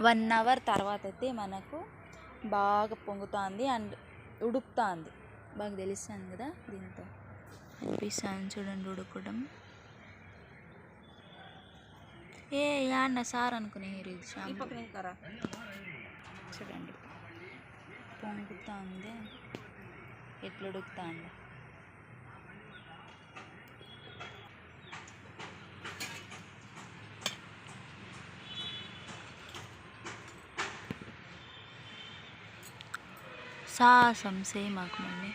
1 hour తర్వాత అయితే మనకు బాగా పొంగుతుంది అండ్ ఉడుకుతుంది. బాగా తెలుస్తుంది కదా. దీంతో చూపిస్తాను చూడండి ఉడకడం. ఏ యాన్న సార్ అనుకునే చూడండి పొంగుతుంది ఎట్లా ఉడుకుతుంది. సాసం సేమాకు మళ్ళీ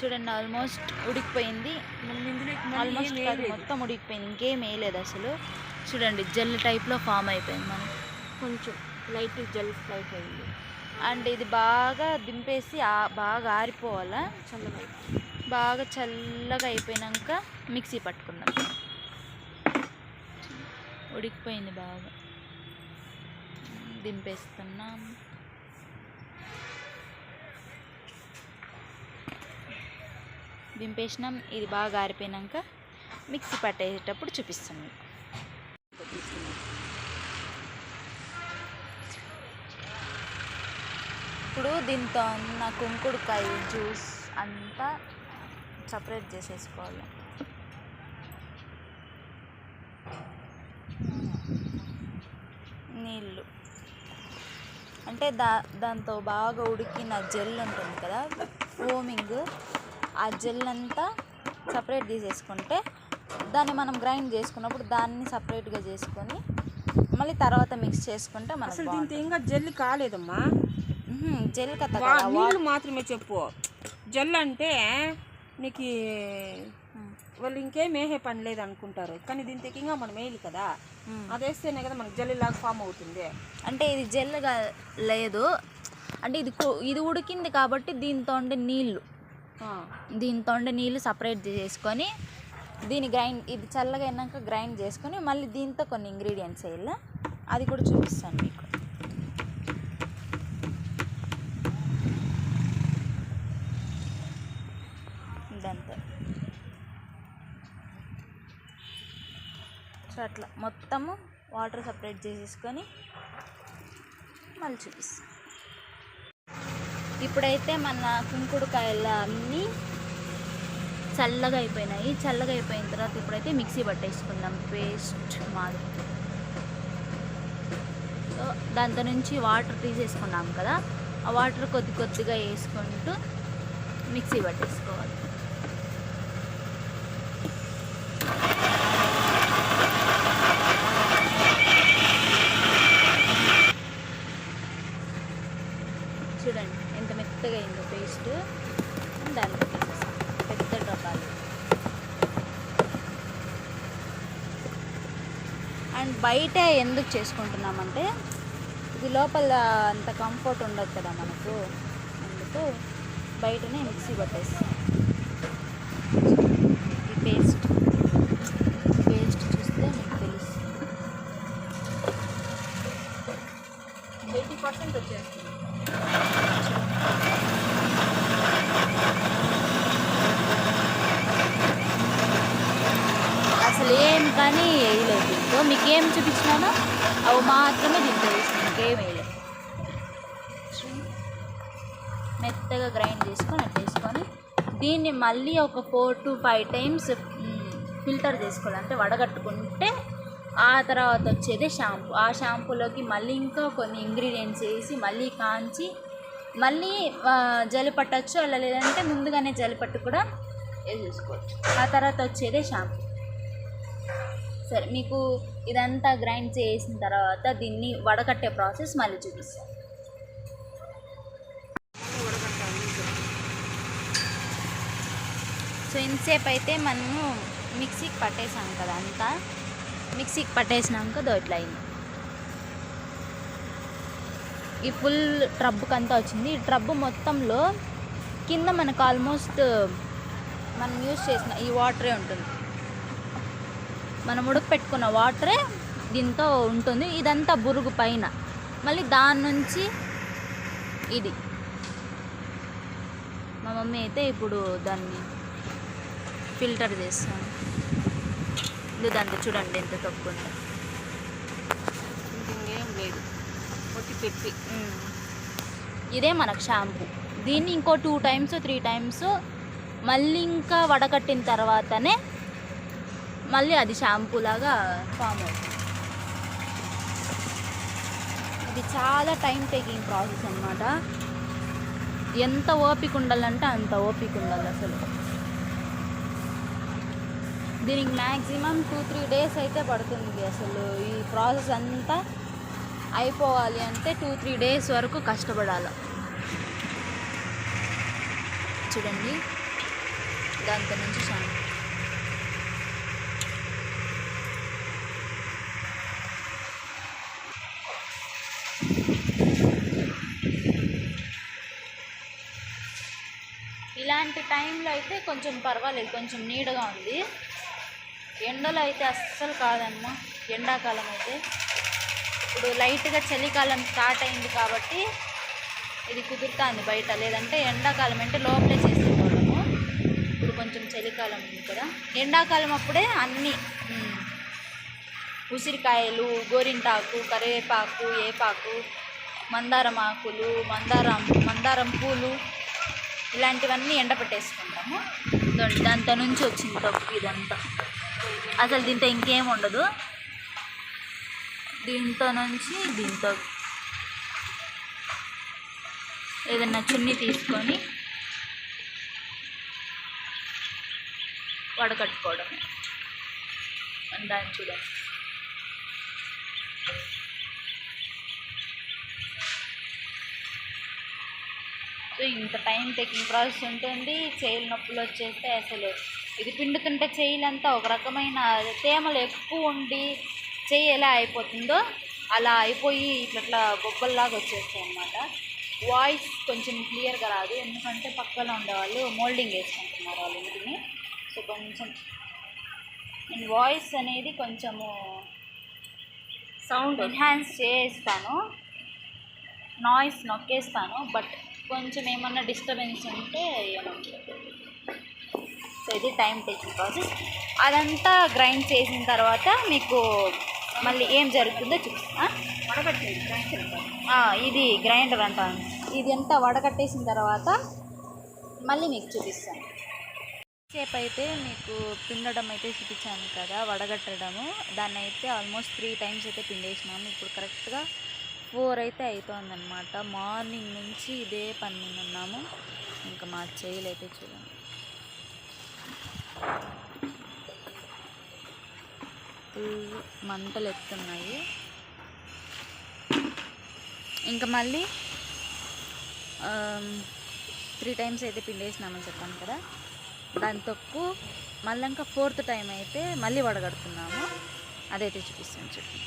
చూడండి ఆల్మోస్ట్ ఉడికిపోయింది. ఆల్మోస్ట్ కాదు మొత్తం ఉడికిపోయింది, ఇంకేం వేయలేదు అసలు. చూడండి జెల్ టైప్లో ఫామ్ అయిపోయింది మనకి, కొంచెం లైట్ జెల్ టైప్ అయింది. అండ్ ఇది బాగా దింపేసి బాగా ఆరిపోవాలా, బాగా చల్లగా అయిపోయినాక మిక్సీ పట్టుకుందాం. ఉడికిపోయింది బాగా, దింపేస్తున్నాం. దింపేసినాం. ఇది బాగా ఆరిపోయినాక మిక్సీ పట్టేటప్పుడు చూపిస్తాం మీకు. ఇప్పుడు దీంతో ఉన్న కుంకుడుకాయ జ్యూస్ అంతా సపరేట్ చేసేసుకోవాలి. నీళ్ళు అంటే దాంతో బాగా ఉడికిన జెల్ ఉంటుంది కదా, ఫోమింగ్, ఆ జెల్ అంతా సపరేట్ తీసేసుకుంటే దాన్ని మనం గ్రైండ్ చేసుకున్నప్పుడు దాన్ని సపరేట్గా చేసుకొని మళ్ళీ తర్వాత మిక్స్ చేసుకుంటే మనకు అసలు దీంతో ఇంకా జెల్ కాలేదమ్మా. జెల్ కదా, నీళ్ళు మాత్రమే చెప్పు. జెల్ అంటే నీకు వాళ్ళు ఇంకేం వేసే పని లేదు అనుకుంటారు, కానీ దీంతో ఇంకా మనం వేయాలి కదా. అది వేస్తేనే కదా మనకు జెల్ లాగా ఫామ్ అవుతుంది. అంటే ఇది జెల్గా లేదు, అంటే ఇది ఉడికింది కాబట్టి దీంతో ఉండే నీళ్ళు సపరేట్ చేసుకొని దీన్ని ఇది చల్లగా అయినాక గ్రైండ్ చేసుకొని మళ్ళీ దీంతో కొన్ని ఇంగ్రీడియంట్స్ వేయాలి. అది కూడా చూపిస్తాను మీకు. ఇదంతా సో అట్లా మొత్తము వాటర్ సపరేట్ చేసేసుకొని మళ్ళీ చూపిస్తాను. ఇప్పుడైతే మన కుంకుడుకాయలు అన్నీ చల్లగా అయిపోయినాయి. చల్లగా అయిపోయిన తర్వాత ఇప్పుడైతే మిక్సీ పట్టేసుకుందాం పేస్ట్ మాది. సో దాంతో నుంచి వాటర్ తీసేసుకున్నాం కదా, ఆ వాటర్ కొద్దిగా వేసుకుంటూ మిక్సీ పట్టేసుకోవాలి. చూడండి ఎంత మెత్తగా అయిందో పేస్ట్. దాంట్లో పెద్ద డబ్బాలు. అండ్ బయట ఎందుకు చేసుకుంటున్నామంటే ఇది లోపల అంత కంఫర్ట్ ఉండదు కదా మనకు, అందుకు బయటనే మిక్సీ పట్టేస్తాం. ఈ పేస్ట్ చూస్తే మీకు తెలుస్తుంది. 80% వచ్చేస్తుంది. అసలు ఏం కానీ వేయలేదు దీంతో. మీకు ఏం చూపించినానో అవి మాత్రమే దీంతో వేసింది, ఇంకేం వేయలేదు. మెత్తగా గ్రైండ్ చేసుకొని అట్లా వేసుకొని దీన్ని మళ్ళీ ఒక 4 to 5 టైమ్స్ ఫిల్టర్ చేసుకోవాలి, అంటే వడగట్టుకుంటే ఆ తర్వాత వచ్చేదే షాంపూ. ఆ షాంపూలోకి మళ్ళీ ఇంకా కొన్ని ఇంగ్రీడియంట్స్ వేసి మళ్ళీ కాంచి మళ్ళీ జల్లి పట్టచ్చు, అలా లేదంటే ముందుగానే జల్లి పట్టు కూడా వేసేసుకోవచ్చు. ఆ తర్వాత వచ్చేదే షాంపూ. సరే, మీకు ఇదంతా గ్రైండ్ చేసిన తర్వాత దీన్ని వడకట్టే ప్రాసెస్ మళ్ళీ చూపిస్తాను. సో ఇంతసేపు అయితే మనము మిక్సీకి పట్టేసాం కదా, అంతా మిక్సీకి పట్టేసినాక ఇట్లా అయింది. ఈ ఫుల్ ట్రబ్బుకి అంతా వచ్చింది. ఈ ట్రబ్బు మొత్తంలో కింద మనకు ఆల్మోస్ట్ మనం యూజ్ చేసిన ఈ వాటరే ఉంటుంది, మనం ఉడకపెట్టుకున్న వాటరే దీంతో ఉంటుంది. ఇదంతా బురుగు పైన, మళ్ళీ దాని నుంచి ఇది మా మమ్మీ అయితే ఇప్పుడు దాన్ని ఫిల్టర్ చేస్తాను. ఇది దాంట్లో చూడండి ఎంత తక్కువ ఉందో. ఇంకేం లేదు, ఒట్టి పెప్పి. ఇదే మనకు షాంపూ. దీన్ని ఇంకో 2 times 3 times మళ్ళీ ఇంకా వడకట్టిన తర్వాతనే మళ్ళీ అది షాంపూ లాగా ఫామ్ అవుతుంది. ఇది చాలా టైం టేకింగ్ ప్రాసెస్ అన్నమాట. ఎంత ఓపిక ఉండాలంటే అంత ఓపిక ఉండాలి అసలు. దీనికి మ్యాక్సిమం 2-3 days అయితే పడుతుంది. అసలు ఈ ప్రాసెస్ అంతా అయిపోవాలి అంటే 2-3 days వరకు కష్టపడాలి. చూడండి దాంతో నుంచి షాంపూ. ఇలాంటి టైంలో అయితే కొంచెం పర్వాలేదు, కొంచెం నీడగా ఉంది. ఎండలో అయితే అస్సలు కాదమ్మా. ఎండాకాలం అయితే ఇప్పుడు లైట్గా చలికాలం స్టార్ట్ అయింది కాబట్టి ఇది కుదురుతుంది బయట. లేదంటే ఎండాకాలం అంటే లోపలే చేసేవాళ్ళము. ఇప్పుడు కొంచెం చలికాలం ఉంది కదా. ఎండాకాలం అప్పుడే అన్నీ ఉసిరికాయలు, గోరింటాకు, కరివేపాకు, ఏపాకు, మందారం ఆకులు, మందారం పూలు ఇలాంటివన్నీ ఎండపెట్టేసుకుంటాము. దాంతో నుంచి వచ్చింది తప్పు ఇదంతా. అసలు దీంతో ఇంకేం ఉండదు. దీంతో నుంచి దీంతో ఏదన్నా చున్నీ తీసుకొని వడకట్టుకోవడం. దాన్ని చూడండి. సో ఇంత టైం టేకింగ్ ప్రాసెస్ ఉంటుంది. చేయిల నొప్పులు వచ్చేస్తే అసలు ఇది పిండుతుంటే చేయిలంతా ఒక రకమైన తేమలు ఎక్కువ ఉండి చేయి ఎలా అయిపోతుందో అలా అయిపోయి ఇట్లా బొబ్బల్లాగా వచ్చేస్తాయి అన్నమాట. వాయిస్ కొంచెం క్లియర్గా రాదు, ఎందుకంటే పక్కన ఉండేవాళ్ళు మోల్డింగ్ వేసుకుంటున్నారు వాళ్ళు ఇంటిని. సో కొంచెం నేను వాయిస్ అనేది కొంచెము సౌండ్ ఎన్హాన్స్ చేస్తాను, నాయిస్ నొక్కేస్తాను. బట్ కొంచెం ఏమన్నా డిస్టర్బెన్స్ ఉంటే ఏమంటారు. సో ఇది టైం టేకింగ్ ప్రాసెస్. అదంతా గ్రైండ్ చేసిన తర్వాత మీకు మళ్ళీ ఏం జరుగుతుందో చూపిస్తా. వడగట్టేది గ్రైండర్. ఇది గ్రైండర్ అంటాను. ఇది అంతా వడకట్టేసిన తర్వాత మళ్ళీ మీకు చూపిస్తాను. సేపు అయితే మీకు పిండడం అయితే చూపించాను కదా, వడగట్టడము. దాన్ని అయితే ఆల్మోస్ట్ 3 times అయితే పిండేసినాము. ఇప్పుడు కరెక్ట్గా 4 అయితే అవుతుందన్నమాట. మార్నింగ్ నుంచి ఇదే పని మీద ఉన్నాము. ఇంకా మా చేయిలు అయితే చూడండి. మంటలు ఎత్తున్నాయి. ఇంకా మళ్ళీ 3 times అయితే పిండేసినామని చెప్పాను కదా, దాని తొక్కు మళ్ళీ ఇంకా 4th time అయితే మళ్ళీ వడగడుతున్నాము. అదైతే చూపిస్తాను చెప్పి.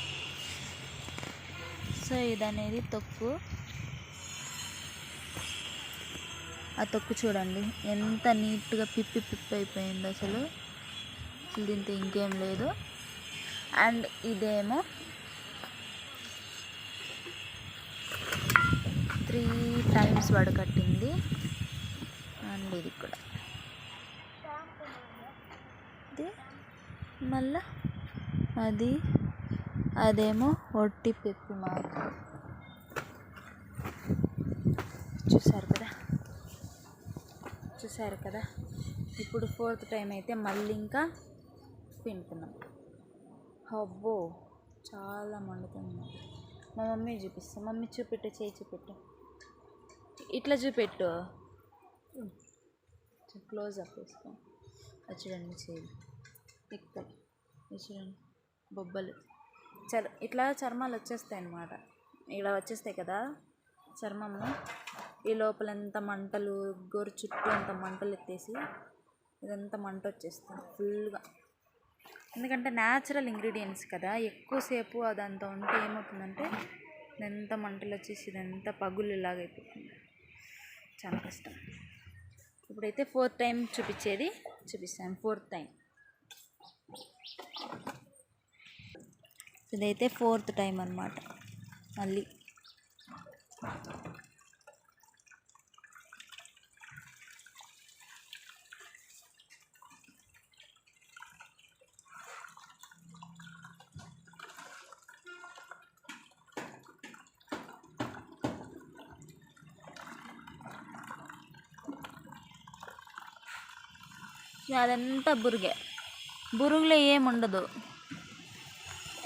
సో ఇదనేది తొక్కు. ఆ తొక్కు చూడండి ఎంత నీట్గా పిప్పి అయిపోయింది. అసలు దీంతో ఇంకేం లేదు. అండ్ ఇదేమో 3 times వడకట్టింది. అండ్ ఇది కూడా ఇది మళ్ళా అదేమో ఒట్టి పెప్పి మాకు. చూసారు కదా. ఇప్పుడు 4th time అయితే మళ్ళీ ఇంకా పిండుతున్నాం. అబ్బో చాలా మండుతుంది. మా మమ్మీ చూపిస్తా. మమ్మీ చూపెట్టు, చేయి చూపెట్టు, ఇట్లా చూపెట్టు, క్లోజ్ అప్ వేసుకో. చూడండి చేయి ఇక్కడ చూడండి బొబ్బలు. ఇట్లా చర్మాలు వచ్చేస్తాయి అన్నమాట. ఇలా వచ్చేస్తాయి కదా చర్మము. ఈ లోపలంతా మంటలు, గోరు చుట్టూ అంత మంటలు ఎత్తేసి ఇదంతా మంట వచ్చేస్తుంది ఫుల్గా. ఎందుకంటే న్యాచురల్ ఇంగ్రీడియంట్స్ కదా, ఎక్కువసేపు అదంతా ఉంటే ఏమవుతుందంటే ఇదంతా మంటలు వచ్చేసి ఇదంతా పగులులాగా అయిపోతుంది. చాలా కష్టం. ఇప్పుడైతే 4th time చూపిస్తాను. 4th time ఇదైతే 4th time అన్నమాట. మళ్ళీ అదంతా బురుగులో ఏముండదు.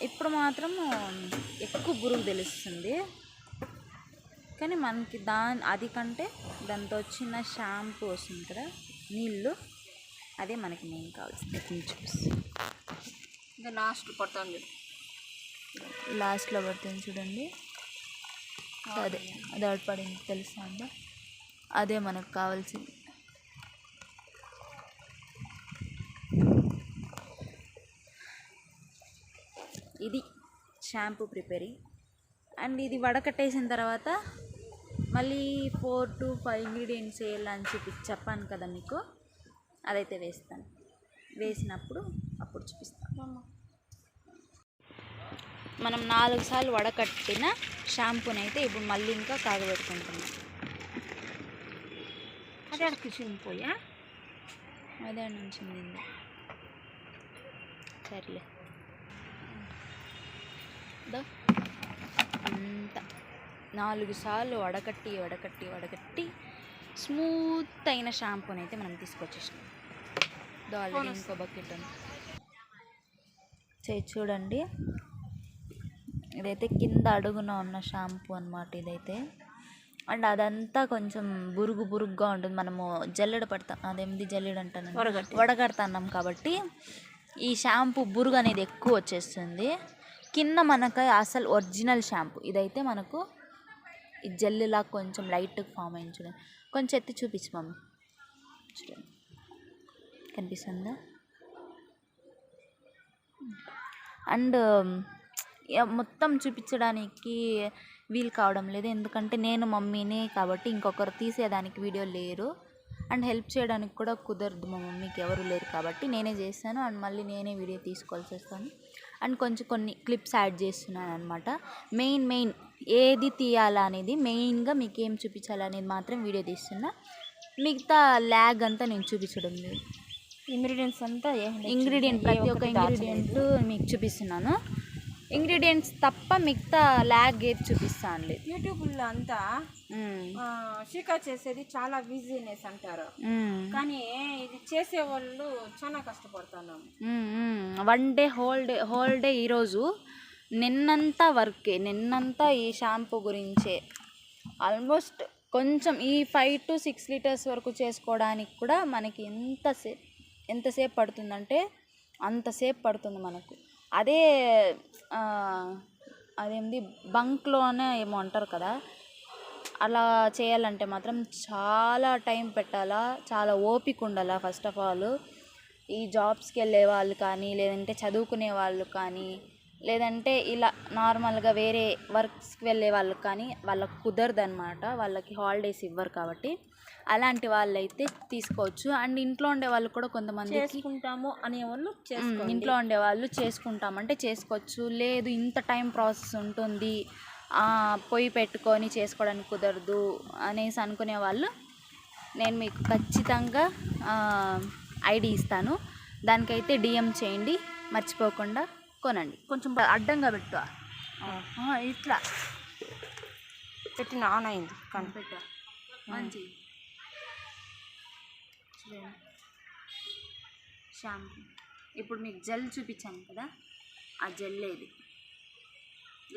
ఇప్పుడు మాత్రం ఎక్కువ బురుగు తెలుస్తుంది, కానీ మనకి అది కంటే దాంతో వచ్చిన షాంపూ వస్తుంది కదా, నీళ్ళు, అదే మనకి మెయిన్ కావాల్సింది. ఇంకా లాస్ట్ పడుతుంది, లాస్ట్లో పడుతుంది చూడండి. అదే అది పడింది తెలుసా అందా, అదే మనకు కావాల్సింది. ఇది షాంపూ ప్రిపేరింగ్. అండ్ ఇది వడకట్టేసిన తర్వాత మళ్ళీ 4 to 5 ఇంగ్రీడియంట్స్ వేయాలని చెప్పాను కదా మీకు, అదైతే వేస్తాను. వేసినప్పుడు అప్పుడు చూపిస్తాను. మనం 4 సార్లు వడకట్టిన షాంపూని అయితే ఇప్పుడు మళ్ళీ ఇంకా కాగబెట్టుకుంటున్నాం. అదే కిచెన్ పోయా, అదే నుంచి సర్లే అంత 4 సార్లు వడకట్టి స్మూత్ అయిన షాంపూని అయితే మనం తీసుకొచ్చేసినాం. ఆల్రెడీ ఇంకో బకెట్ ఉంది, చూడండి. ఇదైతే కింద అడుగున ఉన్న షాంపూ అన్నమాట ఇదైతే. అండ్ అదంతా కొంచెం బురుగుగా ఉంటుంది. మనము జల్లెడ పడతాం, అదేమిది జల్లెడ అంటాను, వడగడుతున్నాం కాబట్టి ఈ షాంపూ బురుగు అనేది ఎక్కువ వచ్చేస్తుంది. కింద మనకు అసలు ఒరిజినల్ షాంపూ ఇదైతే మనకు ఈ జెల్లులా కొంచెం లైట్గా ఫామ్ అయింది చూడండి. కొంచెం ఎత్తి చూపించు మమ్మీ, చూడండి కనిపిస్తుందా. అండ్ మొత్తం చూపించడానికి వీలు కావడం లేదు, ఎందుకంటే నేను మమ్మీనే కాబట్టి ఇంకొకరు తీసేదానికి వీడియో లేరు. అండ్ హెల్ప్ చేయడానికి కూడా కుదరదు, మా మమ్మీకి ఎవరు లేరు కాబట్టి నేనే చేస్తాను. అండ్ మళ్ళీ నేనే వీడియో తీసుకోవాల్సి వస్తాను. అండ్ కొన్ని క్లిప్స్ యాడ్ చేస్తున్నాను అనమాట. మెయిన్ ఏది తీయాలా అనేది, మెయిన్గా మీకు ఏం చూపించాలనేది మాత్రం వీడియో తీస్తున్నా. మిగతా ల్యాగ్ అంతా నేను చూపించడం లేదు. ఇంగ్రీడియంట్స్ అంతా ప్రతి ఒక్క ఇంగ్రీడియంట్ మీకు చూపిస్తున్నాను. ఇంగ్రీడియంట్స్ తప్ప మిగతా ల్యాగ్ ఏది చూపిస్తాను లేదు. యూట్యూబ్లో అంతా షీకా చేసేది చాలా బిజీనెస్ అంటారు, కానీ ఇది చేసే వాళ్ళు చాలా కష్టపడుతున్నాం. 1 డే హోల్ డే ఈరోజు నిన్నంతా నిన్నంతా ఈ షాంపూ గురించే. ఆల్మోస్ట్ కొంచెం ఈ 5 to 6 లీటర్స్ వరకు చేసుకోవడానికి కూడా మనకి ఎంతసేపు పడుతుందంటే అంతసేపు పడుతుంది మనకు. అదేంది బంక్లోనే ఏమో అంటారు కదా, అలా చేయాలంటే మాత్రం చాలా టైం పెట్టాలా, చాలా ఓపిక ఉండాలా. ఫస్ట్ ఆఫ్ ఆల్ ఈ జాబ్స్కి వెళ్ళే వాళ్ళు కానీ, లేదంటే చదువుకునే వాళ్ళు కానీ, లేదంటే ఇలా నార్మల్గా వేరే వర్క్స్కి వెళ్ళే వాళ్ళకి కానీ వాళ్ళకి కుదరదు అనమాట. వాళ్ళకి హాలిడేస్ ఇవ్వరు కాబట్టి అలాంటి వాళ్ళైతే తీసుకోవచ్చు. అండ్ ఇంట్లో ఉండే వాళ్ళు కూడా కొంతమంది చేసుకుంటాము అనేవాళ్ళు ఇంట్లో ఉండే వాళ్ళు చేసుకుంటామంటే చేసుకోవచ్చు. లేదు ఇంత టైం ప్రాసెస్ ఉంటుంది, పొయ్యి పెట్టుకొని చేసుకోవడానికి కుదరదు అనేసి అనుకునే వాళ్ళు, నేను మీకు ఖచ్చితంగా ఐడి ఇస్తాను. దానికైతే డిఎం చేయండి, మర్చిపోకుండా కొనండి. కొంచెం అడ్డంగా పెట్టు, ఇట్లా పెట్టిన ఆన్ అయింది కనిపెట్ట మంచి షాంపూ. ఇప్పుడు మీకు జెల్ చూపించాను కదా, ఆ జెల్ ఇది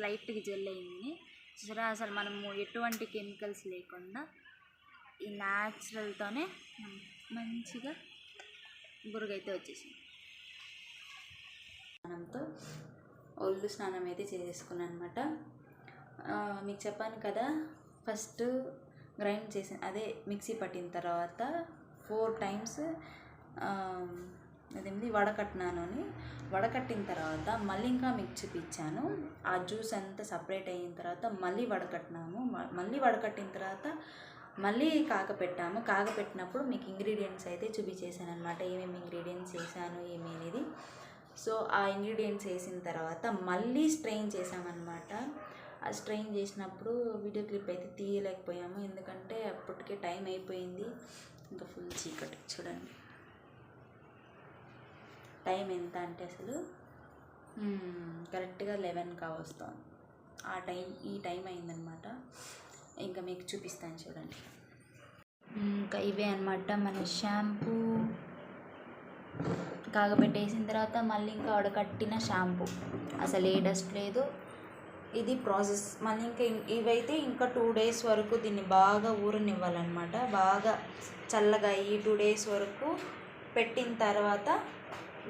లైట్గా జెల్ అయింది చూసారా. అసలు మనము ఎటువంటి కెమికల్స్ లేకుండా ఈ న్యాచురల్తోనే మంచిగా బురుగైతే వచ్చేసింది. స్నానంతో ఒళ్ళు స్నానం అయితే చేసేసుకున్నాను అనమాట. మీకు చెప్పాను కదా, ఫస్ట్ గ్రైండ్ చేసిన అదే మిక్సీ పట్టిన తర్వాత 4 times అదేంటి వడకట్టిన తర్వాత మళ్ళీ ఇంకా మీకు చూపించాను. ఆ జ్యూస్ అంతా సపరేట్ అయిన తర్వాత మళ్ళీ వడకట్టినాము. మళ్ళీ వడకట్టిన తర్వాత మళ్ళీ కాగపెట్టినప్పుడు మీకు ఇంగ్రీడియంట్స్ అయితే చూపించేసాను అనమాట, ఏమేమి ఇంగ్రీడియంట్స్ వేసాను ఏమి అనేది. సో ఆ ఇంగ్రీడియంట్స్ వేసిన తర్వాత మళ్ళీ స్ట్రెయిన్ చేసామన్నమాట. ఆ స్ట్రెయిన్ చేసినప్పుడు వీడియో క్లిప్ అయితే తీయలేకపోయాము, ఎందుకంటే అప్పటికే టైం అయిపోయింది, ఇంకా ఫుల్ చీకటి. చూడండి టైం ఎంత అంటే అసలు కరెక్ట్గా 11 కావస్తుంది. ఈ టైం అయిందనమాట. ఇంకా మీకు చూపిస్తాను చూడండి. ఇంకా ఇవే అనమాట మన షాంపూ కాగబెట్టేసిన తర్వాత మళ్ళీ ఇంకా వడకట్టిన షాంపూ, అసలు ఏ డస్ట్ లేదు. ఇది ప్రాసెస్. మళ్ళీ ఇంకా ఇవైతే ఇంకా 2 days వరకు దీన్ని బాగా ఊరనివ్వాలన్నమాట. బాగా చల్లగా అయ్యి 2 days వరకు పెట్టిన తర్వాత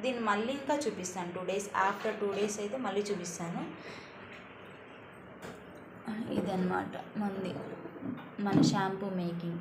దీన్ని మళ్ళీ ఇంకా చూపిస్తాను. 2 days ఆఫ్టర్ 2 days అయితే మళ్ళీ చూపిస్తాను. ఇదన్నమాట మన షాంపూ మేకింగ్.